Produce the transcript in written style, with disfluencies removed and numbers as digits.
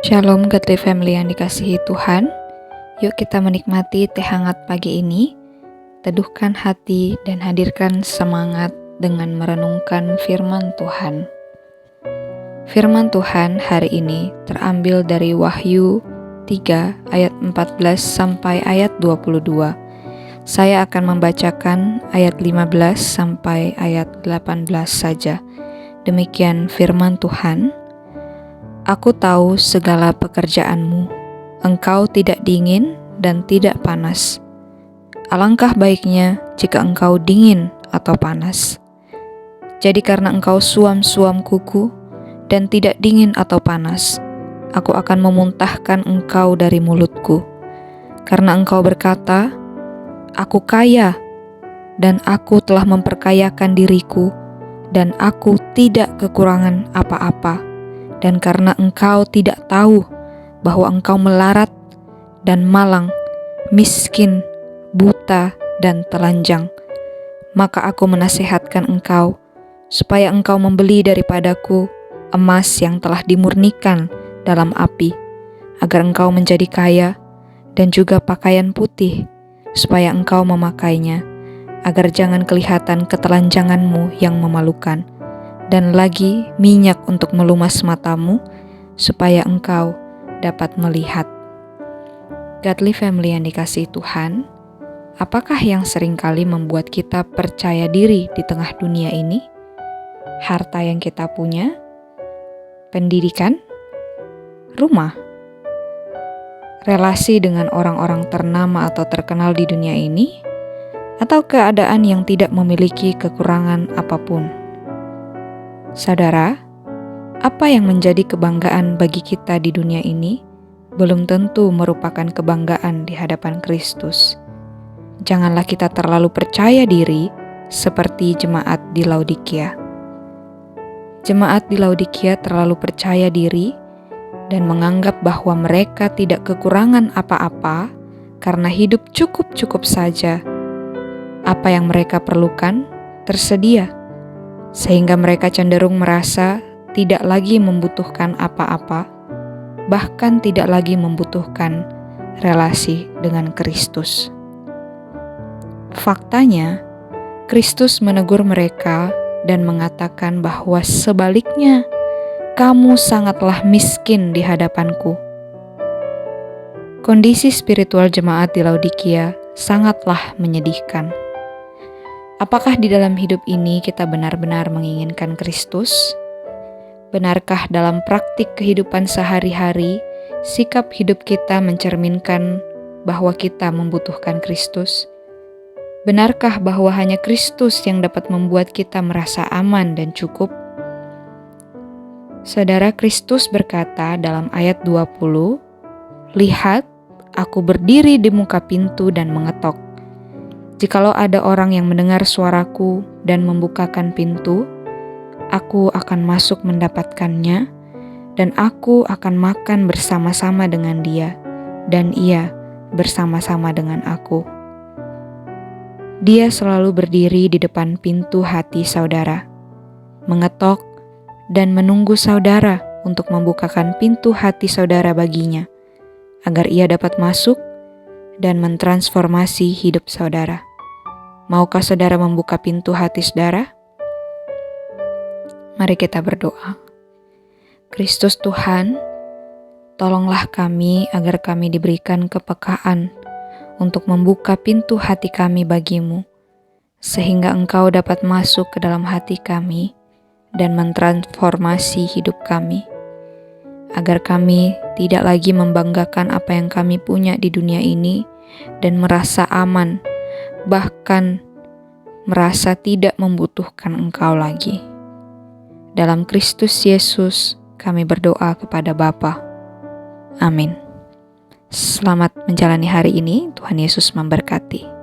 Shalom Godly Family yang dikasihi Tuhan. Yuk kita menikmati teh hangat pagi ini, teduhkan hati dan hadirkan semangat dengan merenungkan firman Tuhan. Firman Tuhan hari ini terambil dari Wahyu 3 ayat 14 sampai ayat 22. Saya akan membacakan ayat 15 sampai ayat 18 saja. Demikian firman Tuhan. Aku tahu segala pekerjaanmu. Engkau tidak dingin dan tidak panas. Alangkah baiknya jika engkau dingin atau panas. Jadi karena engkau suam-suam kuku dan tidak dingin atau panas, aku akan memuntahkan engkau dari mulutku. Karena engkau berkata, aku kaya dan aku telah memperkayakan diriku dan aku tidak kekurangan apa-apa. Dan karena engkau tidak tahu bahwa engkau melarat dan malang, miskin, buta, dan telanjang, maka aku menasihatkan engkau, supaya engkau membeli daripadaku emas yang telah dimurnikan dalam api, agar engkau menjadi kaya, dan juga pakaian putih, supaya engkau memakainya, agar jangan kelihatan ketelanjanganmu yang memalukan, dan lagi minyak untuk melumas matamu, supaya engkau dapat melihat. Godly Family yang dikasihi Tuhan, apakah yang seringkali membuat kita percaya diri di tengah dunia ini? Harta yang kita punya, pendidikan, rumah, relasi dengan orang-orang ternama atau terkenal di dunia ini, atau keadaan yang tidak memiliki kekurangan apapun. Saudara, apa yang menjadi kebanggaan bagi kita di dunia ini belum tentu merupakan kebanggaan di hadapan Kristus. Janganlah kita terlalu percaya diri seperti jemaat di Laodikia. Jemaat di Laodikia terlalu percaya diri dan menganggap bahwa mereka tidak kekurangan apa-apa karena hidup cukup-cukup saja. Apa yang mereka perlukan tersedia. Sehingga mereka cenderung merasa tidak lagi membutuhkan apa-apa, bahkan tidak lagi membutuhkan relasi dengan Kristus. Faktanya, Kristus menegur mereka dan mengatakan bahwa sebaliknya, kamu sangatlah miskin di hadapanku. Kondisi spiritual jemaat di Laodikia sangatlah menyedihkan. Apakah di dalam hidup ini kita benar-benar menginginkan Kristus? Benarkah dalam praktik kehidupan sehari-hari, sikap hidup kita mencerminkan bahwa kita membutuhkan Kristus? Benarkah bahwa hanya Kristus yang dapat membuat kita merasa aman dan cukup? Saudara, Kristus berkata dalam ayat 20, "Lihat, aku berdiri di muka pintu dan mengetok. Jikalau ada orang yang mendengar suaraku dan membukakan pintu, aku akan masuk mendapatkannya, dan aku akan makan bersama-sama dengan dia, dan ia bersama-sama dengan aku." Dia selalu berdiri di depan pintu hati saudara, mengetok dan menunggu saudara untuk membukakan pintu hati saudara baginya, agar ia dapat masuk dan mentransformasi hidup saudara. Maukah saudara membuka pintu hati saudara? Mari kita berdoa. Kristus Tuhan, tolonglah kami agar kami diberikan kepekaan untuk membuka pintu hati kami bagimu, sehingga Engkau dapat masuk ke dalam hati kami dan mentransformasi hidup kami, agar kami tidak lagi membanggakan apa yang kami punya di dunia ini dan merasa aman, bahkan merasa tidak membutuhkan Engkau lagi. Dalam Kristus Yesus kami berdoa kepada Bapa. Amin. Selamat menjalani hari ini. Tuhan Yesus memberkati.